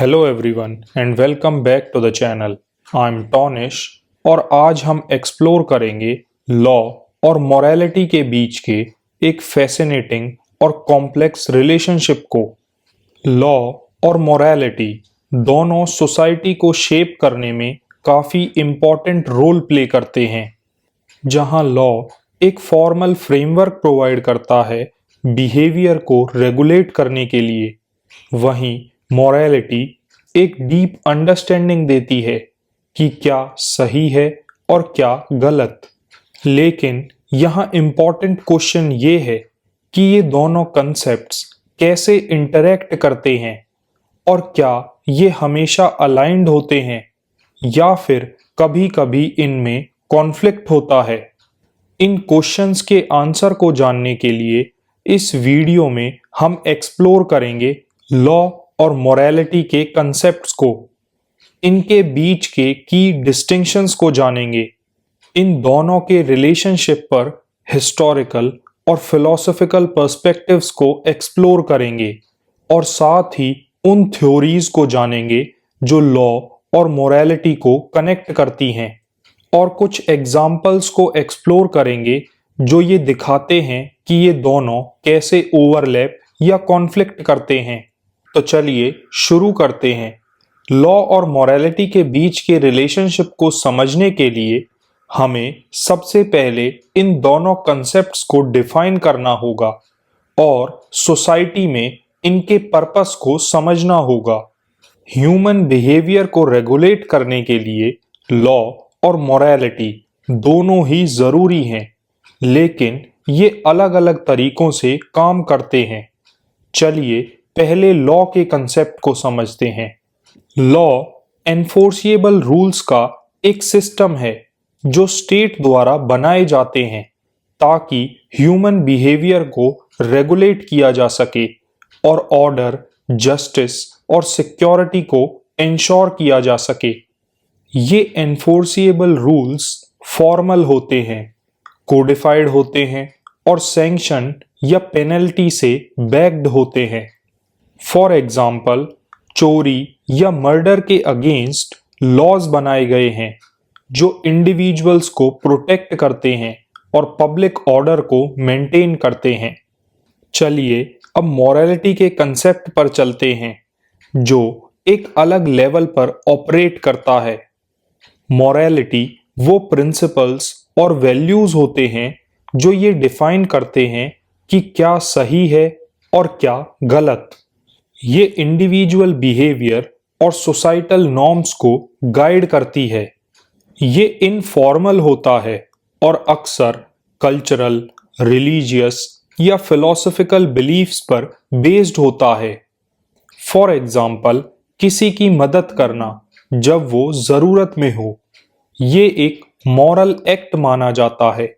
Hello everyone and welcome back to the channel. I am Tanish और आज हम explore करेंगे लॉ और मोरालिटी के बीच के एक फैसिनेटिंग और कॉम्प्लेक्स रिलेशनशिप को। लॉ और मोरालिटी दोनों सोसाइटी को शेप करने में काफ़ी इम्पॉर्टेंट रोल प्ले करते हैं। जहां लॉ एक फॉर्मल फ्रेमवर्क प्रोवाइड करता है बिहेवियर को रेगुलेट करने के लिए, वहीं मोरालिटी एक डीप अंडरस्टैंडिंग देती है कि क्या सही है और क्या गलत। लेकिन यहाँ इम्पॉर्टेंट क्वेश्चन ये है कि ये दोनों कंसेप्ट्स कैसे इंटरैक्ट करते हैं और क्या ये हमेशा अलाइंड होते हैं या फिर कभी-कभी इनमें कॉन्फ्लिक्ट होता है। इन क्वेश्चंस के आंसर को जानने के लिए इस वीडियो में हम एक्सप्लोर करेंगे लॉ और मोरालिटी के कंसेप्ट्स को, इनके बीच के की डिस्टिंक्शंस को जानेंगे, इन दोनों के रिलेशनशिप पर हिस्टोरिकल और फिलोसॉफिकल पर्सपेक्टिव्स को एक्सप्लोर करेंगे और साथ ही उन थ्योरीज को जानेंगे जो लॉ और मोरालिटी को कनेक्ट करती हैं और कुछ एग्जाम्पल्स को एक्सप्लोर करेंगे जो ये दिखाते हैं कि ये दोनों कैसे ओवरलैप या कॉन्फ्लिक्ट करते हैं। तो चलिए शुरू करते हैं। लॉ और मोरालिटी के बीच के रिलेशनशिप को समझने के लिए हमें सबसे पहले इन दोनों कंसेप्ट्स को डिफाइन करना होगा और सोसाइटी में इनके पर्पस को समझना होगा। ह्यूमन बिहेवियर को रेगुलेट करने के लिए लॉ और मोरालिटी दोनों ही जरूरी हैं, लेकिन ये अलग अलग तरीकों से काम करते हैं। चलिए पहले लॉ के कंसेप्ट को समझते हैं। लॉ एनफोर्सिएबल रूल्स का एक सिस्टम है जो स्टेट द्वारा बनाए जाते हैं ताकि ह्यूमन बिहेवियर को रेगुलेट किया जा सके और ऑर्डर, जस्टिस और सिक्योरिटी को इंश्योर किया जा सके। ये एनफोर्सिएबल रूल्स फॉर्मल होते हैं, कोडिफाइड होते हैं और सैंक्शन या पेनल्टी से बैक्ड होते हैं। फॉर एग्जाम्पल, चोरी या मर्डर के अगेंस्ट लॉज बनाए गए हैं जो इंडिविजुअल्स को प्रोटेक्ट करते हैं और पब्लिक ऑर्डर को मेंटेन करते हैं। चलिए अब मोरालिटी के कंसेप्ट पर चलते हैं जो एक अलग लेवल पर ऑपरेट करता है। मोरालिटी वो प्रिंसिपल्स और वैल्यूज होते हैं जो ये डिफाइन करते हैं कि क्या सही है और क्या गलत। ये इंडिविजुअल बिहेवियर और सोसाइटल नॉर्म्स को गाइड करती है। ये इनफॉर्मल होता है और अक्सर कल्चरल, रिलीजियस या फिलोसॉफिकल बिलीफ्स पर बेस्ड होता है। फॉर एग्जाम्पल, किसी की मदद करना जब वो जरूरत में हो, ये एक मॉरल एक्ट माना जाता है,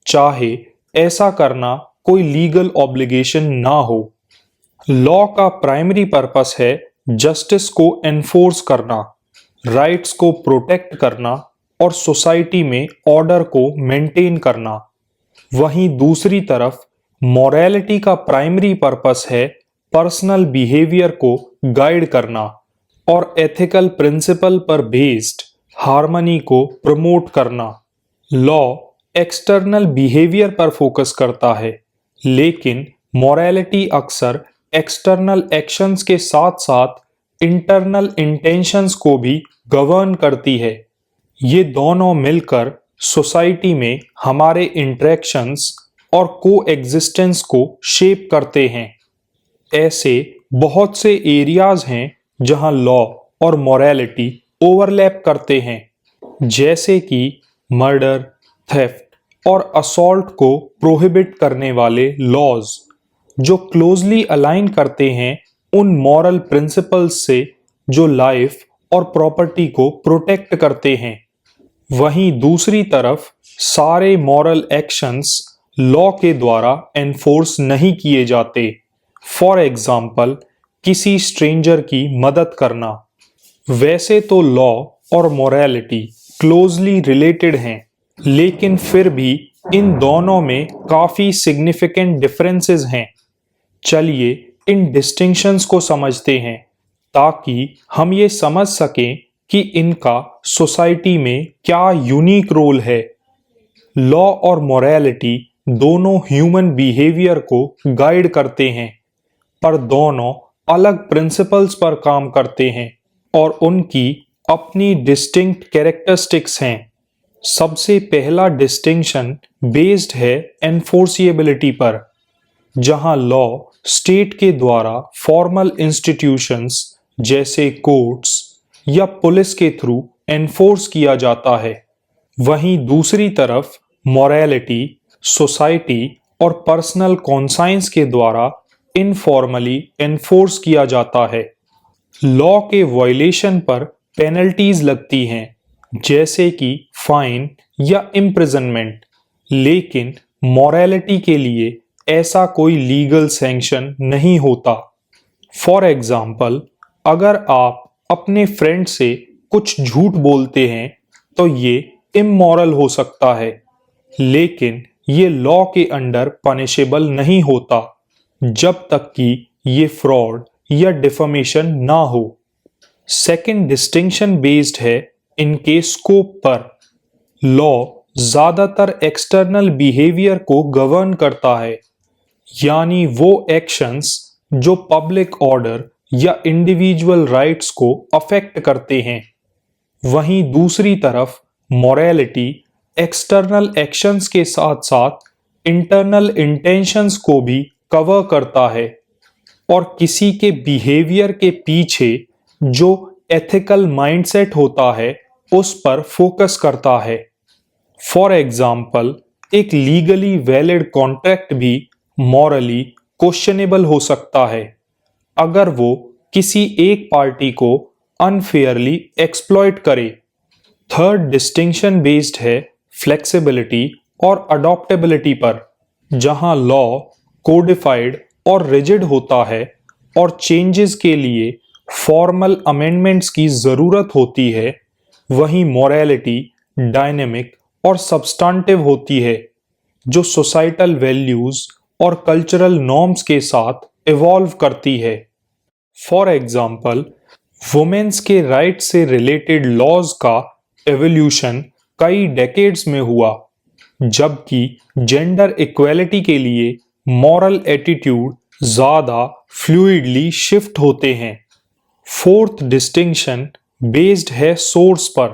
चाहे ऐसा करना कोई लीगल ऑब्लिगेशन ना हो। लॉ का प्राइमरी पर्पस है जस्टिस को एनफोर्स करना, राइट्स को प्रोटेक्ट करना और सोसाइटी में ऑर्डर को मेंटेन करना। वहीं दूसरी तरफ मोरालिटी का प्राइमरी पर्पस है पर्सनल बिहेवियर को गाइड करना और एथिकल प्रिंसिपल पर बेस्ड हार्मनी को प्रमोट करना। लॉ एक्सटर्नल बिहेवियर पर फोकस करता है, लेकिन मोरालिटी अक्सर एक्सटर्नल एक्शंस के साथ साथ इंटरनल इंटेंशंस को भी गवर्न करती है। ये दोनों मिलकर सोसाइटी में हमारे इंटरेक्शंस और कोएग्जिस्टेंस को शेप करते हैं। ऐसे बहुत से एरियाज हैं जहां लॉ और मोरालिटी ओवरलैप करते हैं, जैसे कि मर्डर, थेफ्ट और असॉल्ट को प्रोहिबिट करने वाले लॉज जो क्लोजली अलाइन करते हैं उन मॉरल प्रिंसिपल्स से जो लाइफ और प्रॉपर्टी को प्रोटेक्ट करते हैं। वहीं दूसरी तरफ सारे मॉरल एक्शंस लॉ के द्वारा एनफोर्स नहीं किए जाते। फॉर एग्जाम्पल, किसी स्ट्रेंजर की मदद करना। वैसे तो लॉ और मोरालिटी क्लोजली रिलेटेड हैं, लेकिन फिर भी इन दोनों में काफी सिग्निफिकेंट डिफरेंसेस हैं। चलिए इन डिस्टिंक्शंस को समझते हैं ताकि हम ये समझ सकें कि इनका सोसाइटी में क्या यूनिक रोल है। लॉ और मोरालिटी दोनों ह्यूमन बिहेवियर को गाइड करते हैं, पर दोनों अलग प्रिंसिपल्स पर काम करते हैं और उनकी अपनी डिस्टिंक्ट कैरेक्टरिस्टिक्स हैं। सबसे पहला डिस्टिंक्शन बेस्ड है एनफोर्सिएबिलिटी पर, जहां लॉ स्टेट के द्वारा फॉर्मल इंस्टीट्यूशंस जैसे कोर्ट्स या पुलिस के थ्रू एनफोर्स किया जाता है। वहीं दूसरी तरफ मोरालिटी सोसाइटी और पर्सनल कॉन्साइंस के द्वारा इनफॉर्मली एनफोर्स किया जाता है। लॉ के वायलेशन पर पेनल्टीज लगती हैं, जैसे कि फाइन या इम्प्रिजनमेंट, लेकिन मोरालिटी के लिए ऐसा कोई लीगल सैंक्शन नहीं होता। फॉर एग्जाम्पल, अगर आप अपने फ्रेंड से कुछ झूठ बोलते हैं तो ये इमोरल हो सकता है, लेकिन ये लॉ के अंडर पनिशेबल नहीं होता जब तक कि ये फ्रॉड या डिफमेशन ना हो। सेकंड डिस्टिंक्शन बेस्ड है इनके स्कोप पर। लॉ ज्यादातर एक्सटर्नल बिहेवियर को गवर्न करता है, यानी वो एक्शंस जो पब्लिक ऑर्डर या इंडिविजुअल राइट्स को अफेक्ट करते हैं। वहीं दूसरी तरफ मोरालिटी एक्सटर्नल एक्शंस के साथ साथ इंटरनल इंटेंशंस को भी कवर करता है और किसी के बिहेवियर के पीछे जो एथिकल माइंडसेट होता है उस पर फोकस करता है। फॉर एग्जाम्पल, एक लीगली वैलिड कॉन्ट्रैक्ट भी मॉरली क्वेश्चनेबल हो सकता है अगर वो किसी एक पार्टी को अनफेयरली एक्सप्लॉइट करे। थर्ड डिस्टिंक्शन बेस्ड है फ्लेक्सिबिलिटी और अडॉप्टेबिलिटी पर, जहां लॉ कोडिफाइड और रिजिड होता है और चेंजेस के लिए फॉर्मल अमेंडमेंट्स की जरूरत होती है। वहीं मोरालिटी डायनेमिक और सब्सटेंटिव होती है, जो सोसाइटल वैल्यूज और कल्चरल नॉर्म्स के साथ इवॉल्व करती है। फॉर एग्जाम्पल, वुमेन्स के राइट से रिलेटेड लॉज का एवोल्यूशन कई डेकेड्स में हुआ, जबकि जेंडर इक्वेलिटी के लिए मॉरल एटीट्यूड ज्यादा फ्लूइडली शिफ्ट होते हैं। फोर्थ डिस्टिंक्शन बेस्ड है सोर्स पर।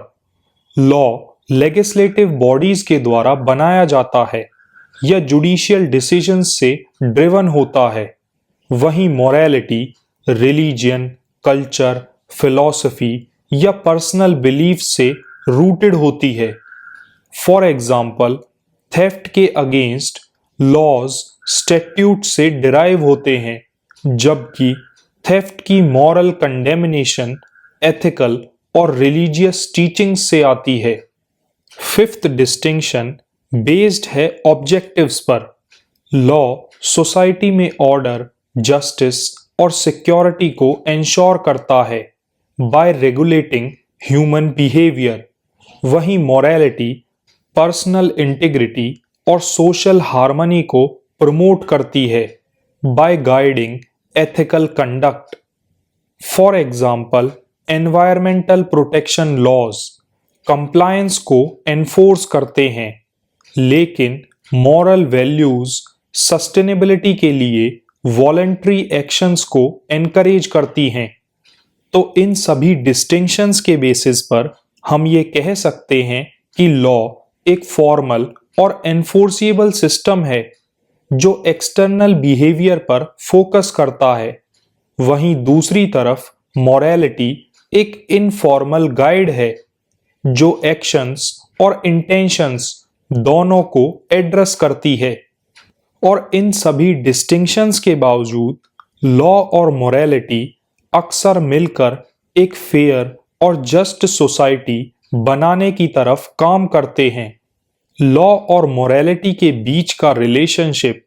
लॉ लेजिस्लेटिव बॉडीज के द्वारा बनाया जाता है या जुडिशियल डिसीजंस से ड्रिवन होता है। वहीं मोरालिटी रिलीजियन, कल्चर, फिलॉसफी या पर्सनल बिलीफ से रूटेड होती है। फॉर एग्जाम्पल, थेफ्ट के अगेंस्ट लॉज स्टैट्यूट से डिराइव होते हैं, जबकि थेफ्ट की मॉरल कंडेमिनेशन एथिकल और रिलीजियस टीचिंग से आती है। फिफ्थ डिस्टिंक्शन बेस्ड है ऑब्जेक्टिव्स पर। लॉ सोसाइटी में ऑर्डर, जस्टिस और सिक्योरिटी को एंश्योर करता है बाय रेगुलेटिंग ह्यूमन बिहेवियर। वहीं मोरालिटी पर्सनल इंटीग्रिटी और सोशल हार्मनी को प्रमोट करती है bye guiding ethical conduct. For example, environmental protection laws compliance को एनफोर्स करते हैं, लेकिन मॉरल वैल्यूज सस्टेनेबिलिटी के लिए वॉलंटरी एक्शंस को एनकरेज करती हैं। तो इन सभी डिस्टिंक्शंस के बेसिस पर हम ये कह सकते हैं कि लॉ एक फॉर्मल और एनफोर्सिएबल सिस्टम है जो एक्सटर्नल बिहेवियर पर फोकस करता है। वहीं दूसरी तरफ मोरालिटी एक इनफॉर्मल गाइड है जो एक्शंस और इंटेंशंस दोनों को एड्रेस करती है। और इन सभी डिस्टिंक्शंस के बावजूद लॉ और मोरालिटी अक्सर मिलकर एक फेयर और जस्ट सोसाइटी बनाने की तरफ काम करते हैं। लॉ और मोरालिटी के बीच का रिलेशनशिप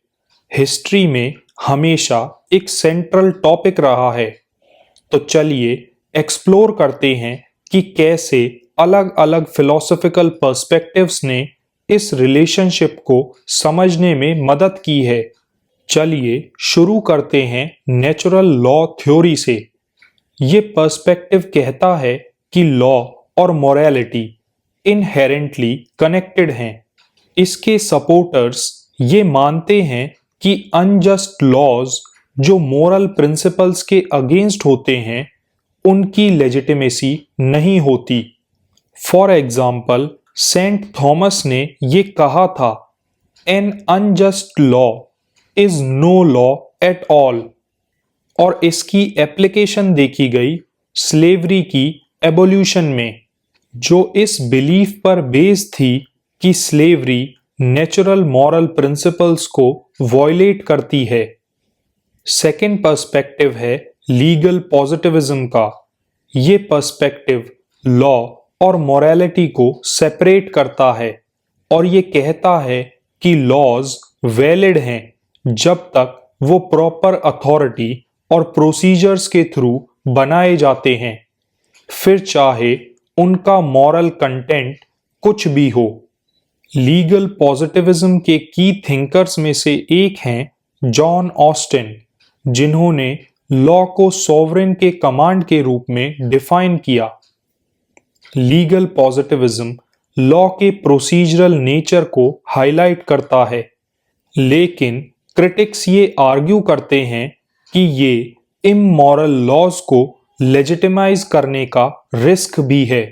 हिस्ट्री में हमेशा एक सेंट्रल टॉपिक रहा है। तो चलिए एक्सप्लोर करते हैं कि कैसे अलग अलग फिलोसॉफिकल पर्सपेक्टिव्स ने इस रिलेशनशिप को समझने में मदद की है। चलिए शुरू करते हैं नेचुरल लॉ थ्योरी से। ये पर्सपेक्टिव कहता है कि लॉ और मोरालिटी इनहेरेंटली कनेक्टेड हैं। इसके सपोर्टर्स ये मानते हैं कि अनजस्ट लॉज जो मोरल प्रिंसिपल्स के अगेंस्ट होते हैं उनकी लेजिटिमेसी नहीं होती। फॉर एग्जाम्पल सेंट थॉमस ने ये कहा था, an unjust law is no law at all. और इसकी एप्लीकेशन देखी गई स्लेवरी की एबोल्यूशन में, जो इस बिलीफ पर बेस्ड थी कि स्लेवरी नेचुरल मॉरल प्रिंसिपल्स को वॉयलेट करती है। सेकेंड पर्सपेक्टिव है लीगल पॉजिटिविज्म का। ये पर्सपेक्टिव लॉ और मोरालिटी को सेपरेट करता है और ये कहता है कि लॉज वैलिड हैं जब तक वो प्रॉपर अथॉरिटी और प्रोसीजर्स के थ्रू बनाए जाते हैं, फिर चाहे उनका मॉरल कंटेंट कुछ भी हो। लीगल पॉजिटिविज्म के की थिंकर्स में से एक हैं जॉन ऑस्टिन, जिन्होंने लॉ को सॉवरेन के कमांड के रूप में डिफाइन किया। लीगल पॉजिटिविज्म लॉ के प्रोसीजरल नेचर को हाईलाइट करता है, लेकिन क्रिटिक्स ये आर्ग्यू करते हैं कि ये इमोरल लॉज को लेजिटिमाइज करने का रिस्क भी है।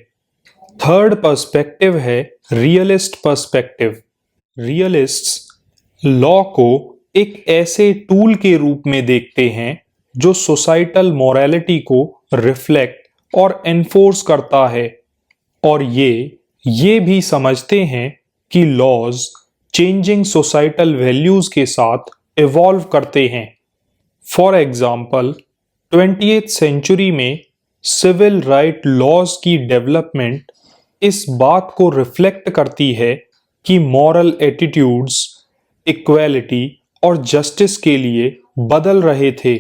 थर्ड पर्सपेक्टिव है रियलिस्ट पर्सपेक्टिव। रियलिस्ट्स लॉ को एक ऐसे टूल के रूप में देखते हैं जो सोसाइटल मोरालिटी को रिफ्लेक्ट और एनफोर्स करता है, और ये भी समझते हैं कि लॉज चेंजिंग सोसाइटल वैल्यूज के साथ इवॉल्व करते हैं। फॉर एग्जाम्पल 20th सेंचुरी में सिविल राइट लॉज की डेवलपमेंट इस बात को रिफ्लेक्ट करती है कि मॉरल एटीट्यूड्स इक्वालिटी और जस्टिस के लिए बदल रहे थे।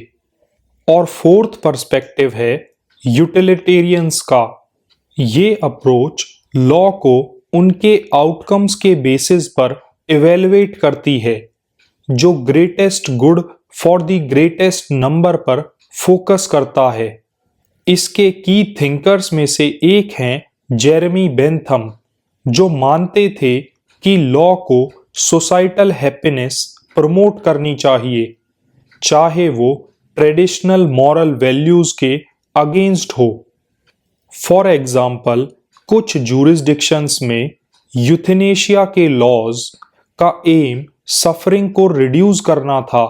और फोर्थ पर्सपेक्टिव है यूटिलिटेरियंस का। ये अप्रोच लॉ को उनके आउटकम्स के बेसिस पर इवेलुएट करती है, जो greatest good for the greatest number पर फोकस करता है। इसके की थिंकर्स में से एक हैं जेरेमी बेंथम, जो मानते थे कि लॉ को सोसाइटल हैप्पीनेस प्रमोट करनी चाहिए, चाहे वो ट्रेडिशनल मॉरल वैल्यूज के अगेंस्ट हो। फॉर एग्जाम्पल कुछ जूरिसडिक्शंस में यूथेनेशिया के लॉज का एम सफरिंग को रिड्यूस करना था,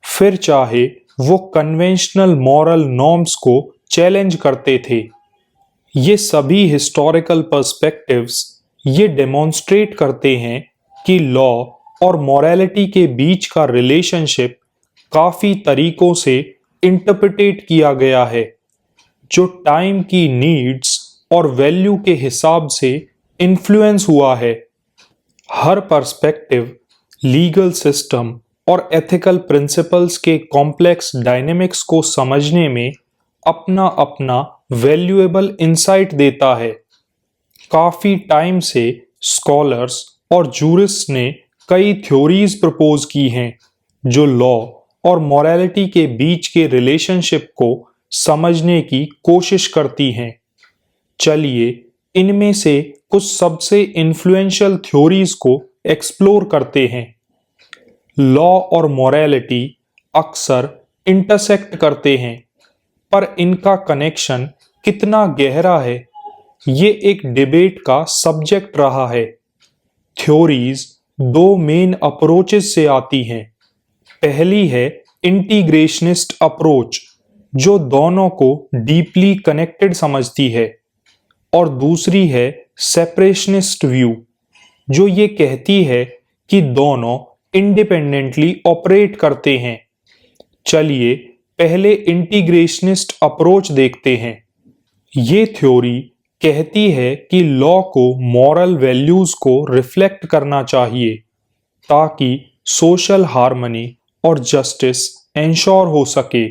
फिर चाहे वो कन्वेंशनल मॉरल नॉर्म्स को चैलेंज करते थे। ये सभी हिस्टोरिकल पर्सपेक्टिव्स ये डेमोन्स्ट्रेट करते हैं कि लॉ और मोरालिटी के बीच का रिलेशनशिप काफी तरीकों से इंटरप्रिटेट किया गया है, जो टाइम की नीड्स और वैल्यू के हिसाब से इन्फ्लुएंस हुआ है। हर पर्सपेक्टिव लीगल सिस्टम और एथिकल प्रिंसिपल्स के कॉम्प्लेक्स डायनेमिक्स को समझने में अपना अपना वैल्यूएबल इंसाइट देता है। काफी टाइम से स्कॉलर्स और जूरिस्ट्स ने कई थ्योरीज प्रपोज की हैं जो लॉ और मोरालिटी के बीच के रिलेशनशिप को समझने की कोशिश करती हैं। चलिए इनमें से कुछ सबसे इन्फ्लुएंशियल थ्योरीज को एक्सप्लोर करते हैं। लॉ और मोरालिटी अक्सर इंटरसेक्ट करते हैं, पर इनका कनेक्शन कितना गहरा है, ये एक डिबेट का सब्जेक्ट रहा है। थ्योरीज दो मेन अप्रोचेस से आती हैं। पहली है इंटीग्रेशनिस्ट अप्रोच, जो दोनों को डीपली कनेक्टेड समझती है, और दूसरी है सेपरेशनिस्ट व्यू, जो ये कहती है कि दोनों इंडिपेंडेंटली ऑपरेट करते हैं। चलिए पहले इंटीग्रेशनिस्ट अप्रोच देखते हैं। ये थ्योरी कहती है कि लॉ को मॉरल वैल्यूज को रिफ्लेक्ट करना चाहिए ताकि सोशल हार्मनी और जस्टिस एंश्योर हो सके।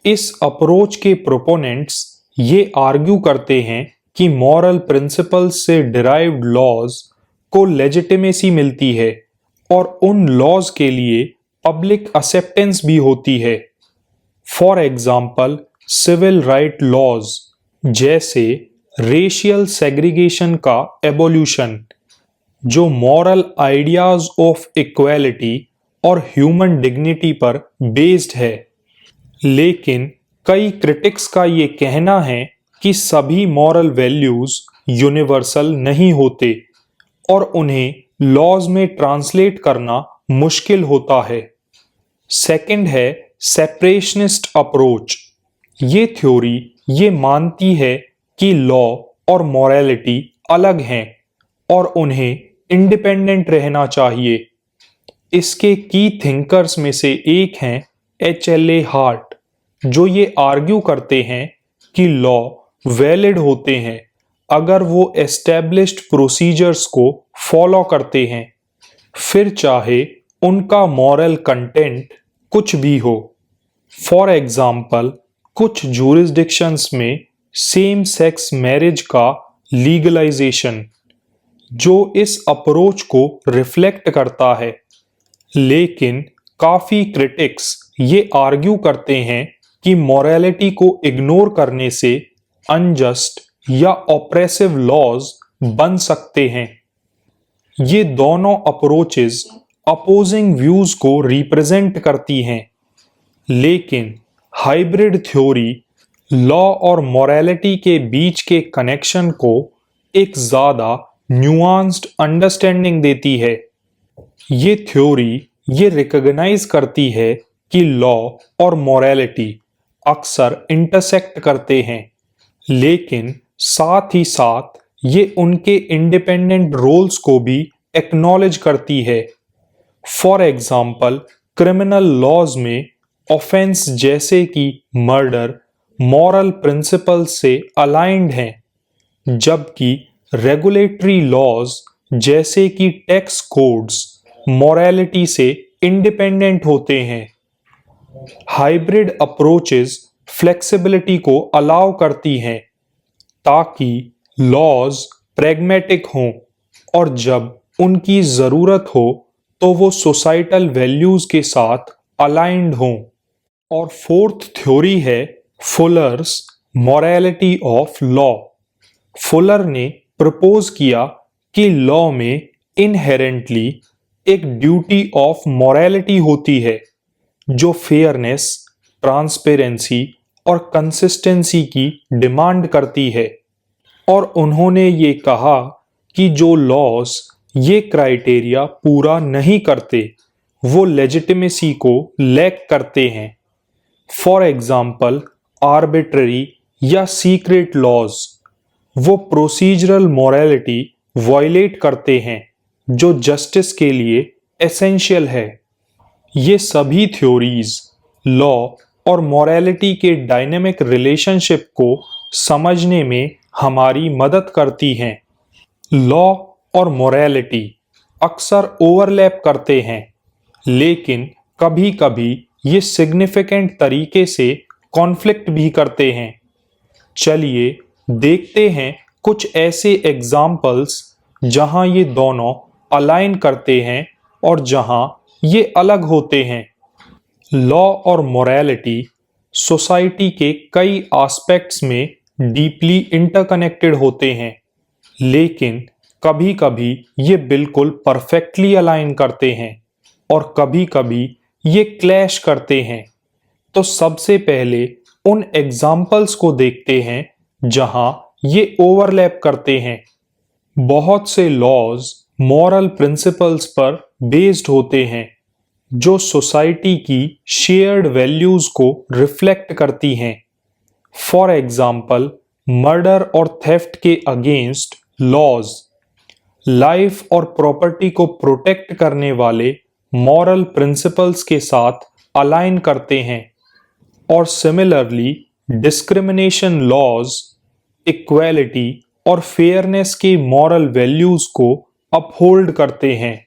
इस अप्रोच के प्रोपोनेंट्स ये आर्ग्यू करते हैं कि मॉरल प्रिंसिपल्स से डिराइव्ड लॉज को लेजिटिमेसी मिलती है और उन लॉज के लिए पब्लिक एक्सेप्टेंस भी होती है। For example civil right laws जैसे रेशियल सेग्रीगेशन का एवोल्यूशन, जो मॉरल आइडियाज ऑफ इक्वालिटी और ह्यूमन डिग्निटी पर बेस्ड है। लेकिन कई क्रिटिक्स का ये कहना है कि सभी मॉरल वैल्यूज यूनिवर्सल नहीं होते और उन्हें लॉज में ट्रांसलेट करना मुश्किल होता है। सेकंड है सेपरेशनिस्ट अप्रोच। ये थ्योरी ये मानती है कि लॉ और मॉरलिटी अलग हैं और उन्हें इंडिपेंडेंट रहना चाहिए। इसके की थिंकर्स में से एक हैं HLA हार्ट, जो ये आर्ग्यू करते हैं कि लॉ वैलिड होते हैं अगर वो एस्टैब्लिश्ड प्रोसीजर्स को फॉलो करते हैं, फिर चाहे उनका मॉरल कंटेंट कुछ भी हो। फॉर एग्जाम्पल, कुछ जूरिसडिक्शंस में सेम सेक्स मैरिज का लीगलाइजेशन, जो इस अप्रोच को रिफ्लेक्ट करता है। लेकिन काफी क्रिटिक्स ये आर्ग्यू करते हैं कि मॉरलिटी को इग्नोर करने से अनजस्ट या ऑप्रेसिव लॉज बन सकते हैं। ये दोनों अप्रोचेस अपोजिंग व्यूज को रिप्रेजेंट करती हैं, लेकिन हाइब्रिड थ्योरी लॉ और मॉरलिटी के बीच के कनेक्शन को एक ज्यादा न्यूआंस्ड अंडरस्टैंडिंग देती है। ये थ्योरी ये रिकॉग्नाइज करती है कि लॉ और मॉरलिटी अक्सर इंटरसेक्ट करते हैं, लेकिन साथ ही साथ ये उनके इंडिपेंडेंट रोल्स को भी एक्नॉलेज करती है। फॉर एग्जाम्पल, क्रिमिनल लॉज में ऑफेंस जैसे कि मर्डर मॉरल प्रिंसिपल से अलाइंड हैं, जबकि रेगुलेटरी लॉज जैसे कि टैक्स कोड्स मॉरलिटी से इंडिपेंडेंट होते हैं। हाइब्रिड अप्रोचेस फ्लेक्सिबिलिटी को अलाउ करती हैं ताकि लॉज प्रैग्मेटिक हों और जब उनकी जरूरत हो तो वो सोसाइटल वैल्यूज के साथ अलाइंड हों। और फोर्थ थ्योरी है Fuller's morality of law. Fuller ने प्रपोज किया कि लॉ में इनहेरेंटली एक ड्यूटी ऑफ मॉरलिटी होती है, जो फेयरनेस, ट्रांसपेरेंसी और कंसिस्टेंसी की डिमांड करती है। और उन्होंने ये कहा कि जो लॉज ये क्राइटेरिया पूरा नहीं करते वो लेजिटिमेसी को लैक करते हैं। फॉर एग्जाम्पल, आर्बिट्ररी या सीक्रेट लॉज वो प्रोसीजरल मॉरलिटी वायलेट करते हैं, जो जस्टिस के लिए एसेंशियल है। ये सभी थ्योरीज लॉ और मॉरलिटी के डायनेमिक रिलेशनशिप को समझने में हमारी मदद करती हैं। लॉ और मॉरलिटी अक्सर ओवरलैप करते हैं, लेकिन कभी-कभी ये सिग्निफिकेंट तरीके से कॉन्फ्लिक्ट भी करते हैं। चलिए देखते हैं कुछ ऐसे एग्जाम्पल्स जहां ये दोनों अलाइन करते हैं और जहां ये अलग होते हैं। लॉ और मॉरलिटी सोसाइटी के कई एस्पेक्ट्स में डीपली इंटरकनेक्टेड होते हैं, लेकिन कभी-कभी ये बिल्कुल परफेक्टली अलाइन करते हैं और कभी-कभी ये क्लैश करते हैं। तो सबसे पहले उन एग्जाम्पल्स को देखते हैं जहां ये ओवरलैप करते हैं। बहुत से लॉज मॉरल प्रिंसिपल्स पर बेस्ड होते हैं, जो सोसाइटी की शेयर्ड वैल्यूज को रिफ्लेक्ट करती हैं। फॉर एग्जाम्पल, मर्डर और थेफ्ट के अगेंस्ट लॉज लाइफ और प्रॉपर्टी को प्रोटेक्ट करने वाले मॉरल प्रिंसिपल्स के साथ अलाइन करते हैं। और सिमिलरली, डिस्क्रिमिनेशन लॉज इक्वालिटी और फेयरनेस के मॉरल वैल्यूज को अपहोल्ड करते हैं।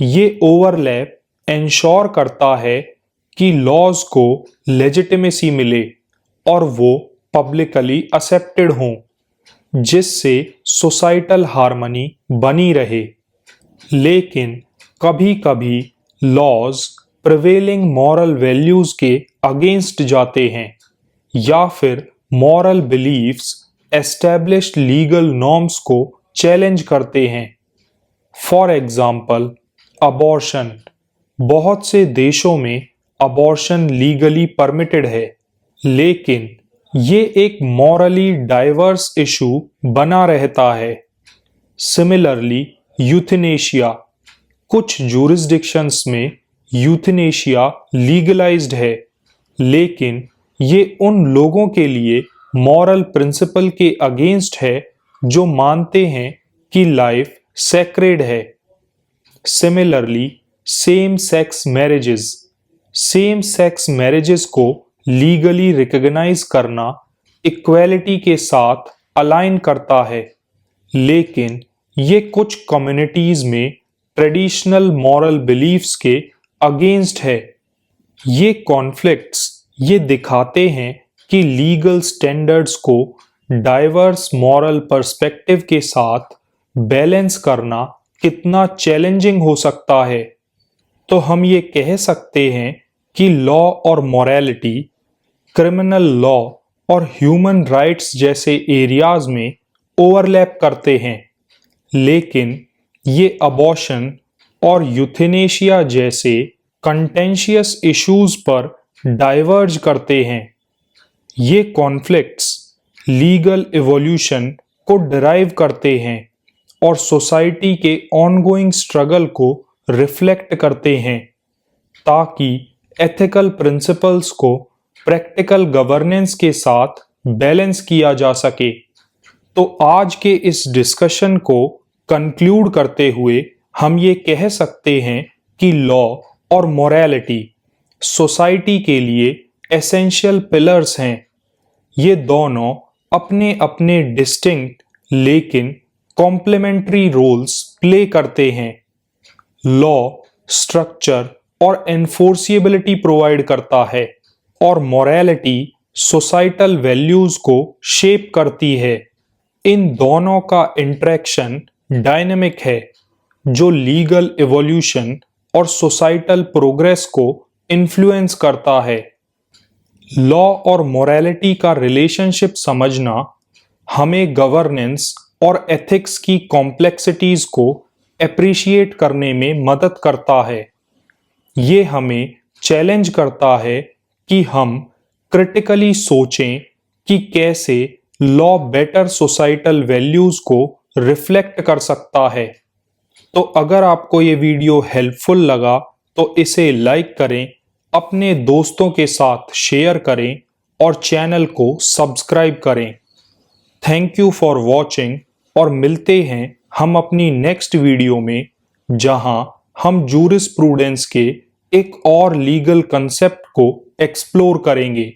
ये ओवरलैप इंश्योर करता है कि लॉज को लेजिटिमेसी मिले और वो पब्लिकली एक्सेप्टेड हों, जिससे सोसाइटल हार्मनी बनी रहे। लेकिन कभी-कभी लॉज प्रिवेलिंग मॉरल वैल्यूज के अगेंस्ट जाते हैं, या फिर moral beliefs established legal norms को चैलेंज करते हैं। For example abortion. बहुत से देशों में अबॉर्शन लीगली परमिटेड है, लेकिन ये एक मॉरली डाइवर्स इशू बना रहता है। Similarly euthanasia. कुछ ज्यूरिसडिक्शंस में यूथनेशिया लीगलाइज्ड है, लेकिन ये उन लोगों के लिए मॉरल प्रिंसिपल के अगेंस्ट है जो मानते हैं कि लाइफ सैक्रेड है। सिमिलरली सेम सेक्स मैरिजेस को लीगली रिकॉग्नाइज करना इक्वेलिटी के साथ अलाइन करता है, लेकिन ये कुछ कम्युनिटीज में ट्रेडिशनल मॉरल बिलीफ्स के अगेंस्ट है। ये कॉन्फ्लिक्ट्स ये दिखाते हैं कि लीगल स्टैंडर्ड्स को डाइवर्स मॉरल पर्सपेक्टिव के साथ बैलेंस करना कितना चैलेंजिंग हो सकता है। तो हम ये कह सकते हैं कि लॉ और मॉरलिटी क्रिमिनल लॉ और ह्यूमन राइट्स जैसे एरियाज में ओवरलैप करते हैं, लेकिन ये अबॉर्शन और यूथनेशिया जैसे कंटेंशियस इश्यूज पर डाइवर्ज करते हैं। ये कॉन्फ्लिक्ट्स लीगल इवोल्यूशन को डिराइव करते हैं और सोसाइटी के ऑनगोइंग स्ट्रगल को रिफ्लेक्ट करते हैं, ताकि एथिकल प्रिंसिपल्स को प्रैक्टिकल गवर्नेंस के साथ बैलेंस किया जा सके। तो आज के इस डिस्कशन को कंक्लूड करते हुए हम ये कह सकते हैं कि लॉ और मोरालिटी सोसाइटी के लिए एसेंशियल पिलर्स हैं। ये दोनों अपने अपने डिस्टिंक्ट लेकिन कॉम्प्लीमेंट्री रोल्स प्ले करते हैं। लॉ स्ट्रक्चर और एनफोर्सिएबिलिटी प्रोवाइड करता है और मोरालिटी सोसाइटल वैल्यूज को शेप करती है। इन दोनों का इंटरेक्शन डायनेमिक है, जो लीगल इवोल्यूशन और सोसाइटल प्रोग्रेस को इन्फ्लुएंस करता है। लॉ और मोरालिटी का रिलेशनशिप समझना हमें गवर्नेंस और एथिक्स की कॉम्प्लेक्सिटीज को एप्रिशिएट करने में मदद करता है। ये हमें चैलेंज करता है कि हम क्रिटिकली सोचें कि कैसे लॉ बेटर सोसाइटल वैल्यूज को रिफ्लेक्ट कर सकता है। तो अगर आपको ये वीडियो हेल्पफुल लगा तो इसे लाइक करें, अपने दोस्तों के साथ शेयर करें और चैनल को सब्सक्राइब करें। थैंक यू फॉर वॉचिंग और मिलते हैं हम अपनी नेक्स्ट वीडियो में, जहां हम जूरिस्प्रूडेंस के एक और लीगल कंसेप्ट को एक्सप्लोर करेंगे।